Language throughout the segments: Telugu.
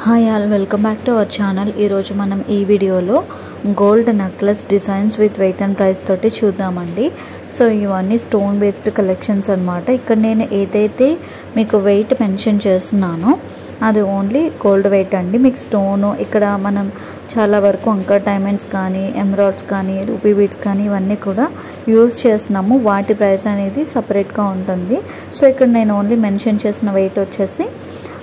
Hi all welcome back to our channel. ఈరోజు మనం ఈ వీడియోలో gold necklace designs with wait and price తోటి చూద్దామండి. సో ఇవన్నీ స్టోన్ బేస్డ్ కలెక్షన్స్ అనమాట. ఇక్కడ నేను ఏదైతే మీకు వెయిట్ మెన్షన్ చేస్తున్నానో అది ఓన్లీ గోల్డ్ వెయిట్ అండి. మీకు స్టోను ఇక్కడ మనం చాలా వరకు అంకర్ డైమండ్స్ కానీ ఎమరాల్డ్స్ కానీ రూపీ బీడ్స్ కానీ ఇవన్నీ కూడా యూజ్ చేస్తున్నాము. వాటి ప్రైస్ అనేది సపరేట్గా ఉంటుంది. సో ఇక్కడ నేను ఓన్లీ మెన్షన్ చేసిన వెయిట్ వచ్చేసి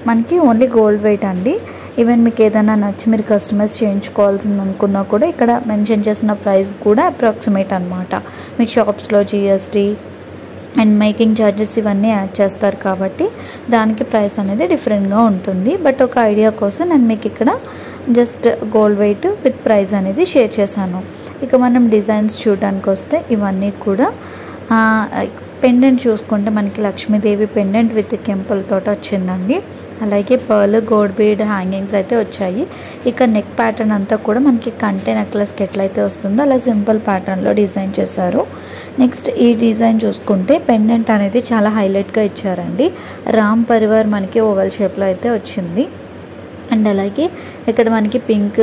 మనకి ఓన్లీ గోల్డ్ వెయిట్ అండి. ఈవెన్ మీకు ఏదైనా నచ్చి మీరు కస్టమైజ్ చేయించుకోవాల్సింది అనుకున్నా కూడా ఇక్కడ మెన్షన్ చేసిన ప్రైస్ కూడా అప్రాక్సిమేట్ అనమాట. మీకు షాప్స్లో జిఎస్టీ అండ్ మేకింగ్ ఛార్జెస్ ఇవన్నీ యాడ్ చేస్తారు కాబట్టి దానికి ప్రైస్ అనేది డిఫరెంట్గా ఉంటుంది. బట్ ఒక ఐడియా కోసం నేను మీకు ఇక్కడ just gold weight with price అనేది షేర్ చేశాను. ఇక మనం డిజైన్స్ చూడడానికి వస్తే ఇవన్నీ కూడా పెండెంట్ చూసుకుంటే మనకి లక్ష్మీదేవి పెండెంట్ విత్ కెంపుల్ తోట వచ్చిందండి. అలాగే పర్ల్ గోల్డ్ బీడ్ హ్యాంగింగ్స్ అయితే వచ్చాయి. ఇక నెక్ ప్యాటర్న్ అంతా కూడా మనకి కంటే నెక్లెస్కి ఎట్లయితే వస్తుందో అలా సింపుల్ ప్యాటర్న్లో డిజైన్ చేశారు. నెక్స్ట్ ఈ డిజైన్ చూసుకుంటే పెండెంట్ అనేది చాలా హైలైట్గా ఇచ్చారండి. రామ్ పరివార్ మనకి ఓవల్ షేప్లో అయితే వచ్చింది. అండ్ అలాగే ఇక్కడ మనకి pink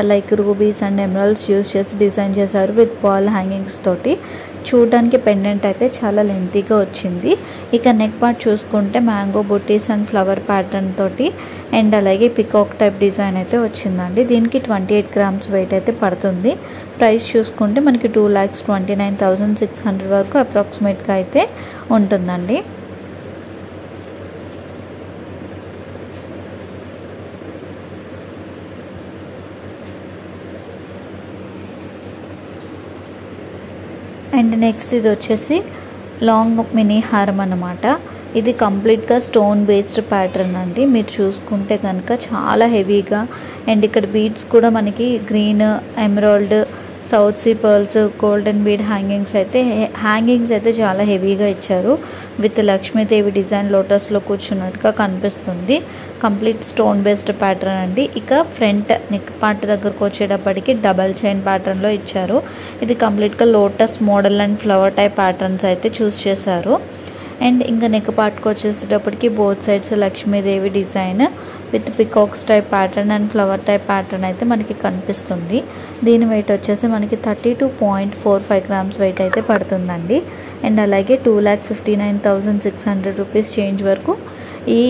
like rubies and emeralds use చేసి డిజైన్ చేశారు విత్ బాల్ హ్యాంగింగ్స్ తోటి. చూడడానికి పెండెంట్ అయితే చాలా లెంతీగా వచ్చింది. ఇక నెక్ పార్ట్ చూసుకుంటే mango buttis and flower pattern తోటి అండ్ అలాగే పికాక్ టైప్ డిజైన్ అయితే వచ్చిందండి. దీనికి 28 grams వెయిట్ అయితే పడుతుంది. ప్రైస్ చూసుకుంటే మనకి 2,29,600 వరకు అప్రాక్సిమేట్గా అయితే ఉంటుందండి. అండ్ నెక్స్ట్ ఇది వచ్చేసి లాంగ్ మినీ హారం అన్నమాట. ఇది కంప్లీట్గా స్టోన్ బేస్డ్ ప్యాటర్న్ అండి. మీరు చూసుకుంటే కనుక చాలా హెవీగా అండ్ ఇక్కడ బీడ్స్ కూడా మనకి green emerald South Sea pearls golden bead hangings అయితే చాలా హెవీగా ఇచ్చారు. విత్ లక్ష్మీదేవి డిజైన్ లోటస్లో కూర్చున్నట్టుగా కనిపిస్తుంది. కంప్లీట్ స్టోన్ బేస్డ్ ప్యాటర్న్ అండి. ఇక ఫ్రంట్ నెక్ పార్ట్ దగ్గరకు వచ్చేటప్పటికి డబల్ చైన్ ప్యాటర్న్లో ఇచ్చారు. ఇది కంప్లీట్గా lotus model and flower type patterns అయితే చూస్ చేశారు. అండ్ ఇంకా నెక్ పార్ట్కి వచ్చేసేటప్పటికి both sides Lakshmidevi design with peacocks type pattern and flower type pattern అయితే మనకి కనిపిస్తుంది. దీని వెయిట్ వచ్చేసి మనకి 32.45 grams వెయిట్ అయితే పడుతుందండి. అండ్ అలాగే 2,59,600 రూపీస్ చేంజ్ వరకు ఈ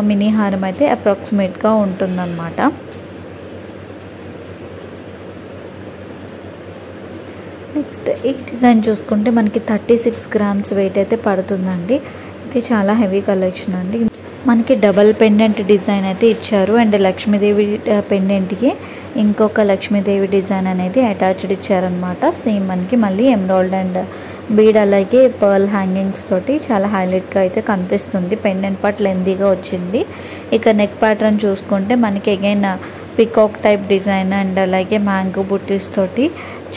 మినీ హారం అయితే అప్రాక్సిమేట్గా ఉంటుందన్నమాట. నెక్స్ట్ ఈ డిజైన్ చూసుకుంటే మనకి 36 grams వెయిట్ అయితే పడుతుందండి. ఇది చాలా హెవీ కలెక్షన్ అండి. మనకి డబల్ పెండెంట్ డిజైన్ అయితే ఇచ్చారు. అండ్ లక్ష్మీదేవి పెండెంట్కి ఇంకొక లక్ష్మీదేవి డిజైన్ అనేది అటాచ్డ్ ఇచ్చారనమాట. సేమ్ మనకి మళ్ళీ ఎమరాల్డ్ అండ్ బీడ్ అలాగే పర్ల్ హ్యాంగింగ్స్ తోటి చాలా హైలైట్గా అయితే కనిపిస్తుంది. పెండెంట్ పార్ట్ లెందీగా వచ్చింది. ఇక నెక్ ప్యాటర్న్ చూసుకుంటే మనకి again peacock type design and అలాగే మ్యాంగో బుట్టీస్ తోటి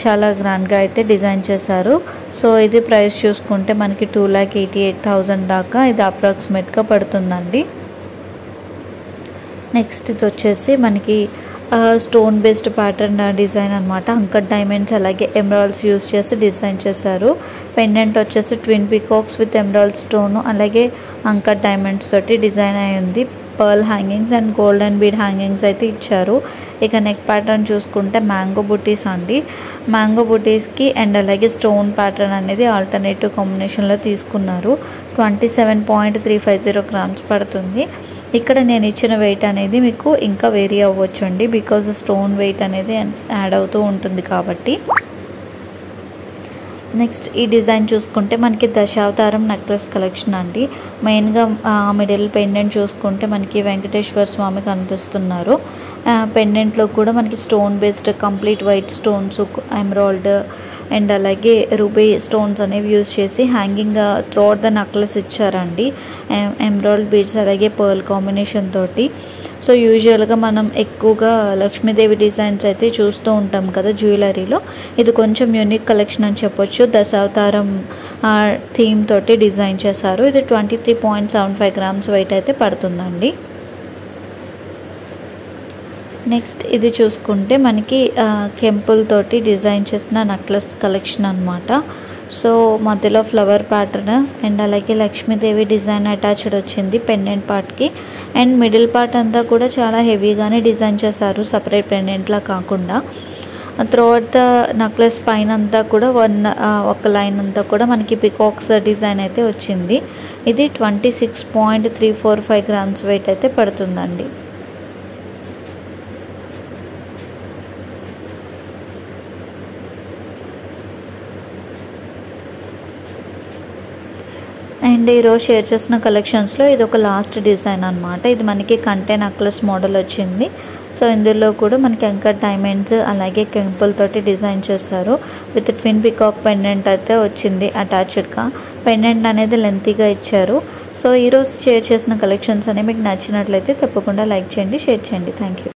చాలా గ్రాండ్గా అయితే డిజైన్ చేశారు. సో ఇది ప్రైస్ చూసుకుంటే మనకి 2,88,000 దాకా ఇది అప్రాక్సిమేట్గా పడుతుందండి. నెక్స్ట్ ఇది వచ్చేసి మనకి స్టోన్ బేస్డ్ ప్యాటర్న్ డిజైన్ అనమాట. అంకర్ డైమండ్స్ అలాగే ఎమరాల్డ్స్ యూజ్ చేసి డిజైన్ చేశారు. పెండెంట్ వచ్చేసి twin peacocks with emerald stone అలాగే అంకర్ డైమండ్స్ తోటి డిజైన్ అయి ఉంది. Pearl hangings and golden bead hangings అయితే ఇచ్చారు. ఇక నెక్ ప్యాటర్న్ చూసుకుంటే మ్యాంగో బుటీస్ అండి. మ్యాంగో బుటీస్కి అండ్ అలాగే స్టోన్ ప్యాటర్న్ అనేది ఆల్టర్నేటివ్ కాంబినేషన్లో తీసుకున్నారు. 27.350 grams పడుతుంది. ఇక్కడ నేను ఇచ్చిన వెయిట్ అనేది మీకు ఇంకా వేరీ అవ్వచ్చు అండి, బికాజ్ స్టోన్ వెయిట్ అనేది యాడ్ అవుతూ ఉంటుంది కాబట్టి. నెక్స్ట్ ఈ డిజైన్ చూసుకుంటే మనకి దశావతారం నెక్లెస్ కలెక్షన్ అండి. మెయిన్గా మిడిల్ పెండెంట్ చూసుకుంటే మనకి వెంకటేశ్వర స్వామి కనిపిస్తున్నారు. పెండెంట్లో కూడా మనకి stone based complete white stones emerald and అలాగే రూబీ స్టోన్స్ అనేవి యూజ్ చేసి హ్యాంగింగ్ త్రూఅవుట్ ద నెక్లెస్ ఇచ్చారండి. ఎమరాల్డ్ బీడ్స్ అలాగే పర్ల్ కాంబినేషన్ తోటి. సో యూజువల్గా మనం ఎక్కువగా లక్ష్మీదేవి డిజైన్స్ అయితే చూస్తూ ఉంటాం కదా జ్యువెలరీలో. ఇది కొంచెం యూనిక్ కలెక్షన్ అని చెప్పొచ్చు. దశావతారం థీమ్ తోటి డిజైన్ చేశారు. ఇది 23.75 grams వెయిట్ అయితే పడుతుందండి. నెక్స్ట్ ఇది చూసుకుంటే మనకి కెంపుల్ తోటి డిజైన్ చేసిన నెక్లెస్ కలెక్షన్ అనమాట. సో మధ్యలో ఫ్లవర్ ప్యాటర్న్ అండ్ అలాగే లక్ష్మీదేవి డిజైన్ అటాచ్డ్ వచ్చింది పెండెంట్ పార్ట్కి. అండ్ మిడిల్ పార్ట్ అంతా కూడా చాలా హెవీగానే డిజైన్ చేశారు, సపరేట్ పెండెంట్లా కాకుండా. త్రూఅవుట్ ద నెక్లెస్ పైన అంతా కూడా ఒక లైన్ అంతా కూడా మనకి పికాక్స్ డిజైన్ అయితే వచ్చింది. ఇది 26.345 గ్రామ్స్ వెయిట్ అయితే పడుతుందండి. అండ్ ఈరోజు షేర్ చేసిన కలెక్షన్స్లో ఇది ఒక లాస్ట్ డిజైన్ అనమాట. ఇది మనకి కంటే నెక్లెస్ మోడల్ వచ్చింది. సో ఇందులో కూడా మనకి యాంకర్ డైమండ్స్ అలాగే కెంపుల్ తోటి డిజైన్ చేశారు. విత్ ట్విన్ పికాక్ పెండెంట్ అయితే వచ్చింది అటాచ్డ్గా. పెండెంట్ అనేది లెంతీగా ఇచ్చారు. సో ఈరోజు షేర్ చేసిన కలెక్షన్స్ అనేవి మీకు నచ్చినట్లయితే తప్పకుండా లైక్ చేయండి, షేర్ చేయండి. Thank you.